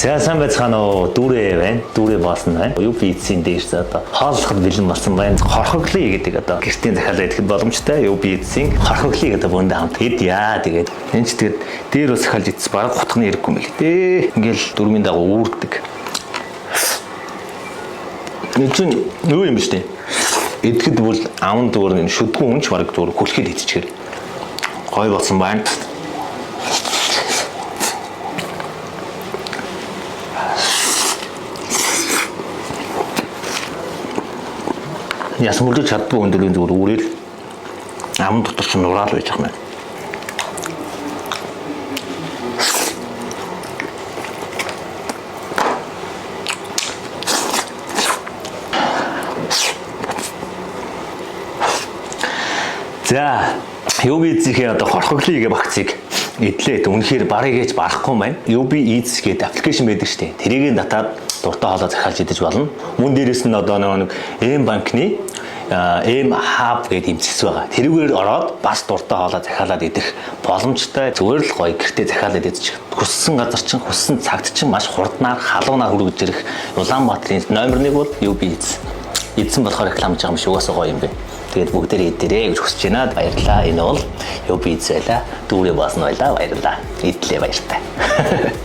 За сайн байцгаана уу? Дүүрээ байна. Дүүрээ боосон байна. UB Eats-ийн дээр одоо хооллоход бэлэн болсон байна. Хорхоглий гэдэг одоо гэртийн захиалга идэхэд боломжтой. UB Eats-ийн хорхоглий гэдэг бөөндөө хамт хэд яа тэгээд энэ ч тэгээд дээр ус захиалж идсэн бараг гутхны хэрэггүй мэл дээ. Ингээл дөрмийн дагуу үүрдэг. Энэ чинь юу юм бэ штэ? Идэхэд бол аман дүүр энэ шүдгүү үнч бараг дүүр хөлхөд идчихээр гой болсон байна. Ясан мөрөж чаддгүй өндөрлөгийн зүгээр үрэл аман дотор ч нураал байж байгаа юм. За, UB Eats-ийн одоо хорхоглий гэх багцыг идлээ. Үнэхээр барыг ээж барахгүй байна. UB Eats гэдэг аппликейшн байдаг шүү дээ. Тэрийг татаад дуртай хоолой захиалж идэж болно. Мөн дээрэс нь одоо нэг M банкны M Hub гэдэг эмчс байгаа. Тэрүүгээр ороод бас дуртай хоолой захиалаад идэх боломжтой. Зүгээр л гоё гэртээ захиалаад идэж хүссэн газар чинь хүссэн цагт чинь маш хурднаар халуунаар хүргэж ирэх Улаанбаатарын номер 1 бол UB Eats. Эдсэн болохоор рекламж байгаа юм шиг угаасаа гоё юм бэ. Тэгээд бүгдээрээ идээрэй гэж хүсэж байна. Баярлалаа. Энэ бол UB Eats байлаа. Дүүрээ боосон байлаа. Баярлалаа. Идлээ баяртай.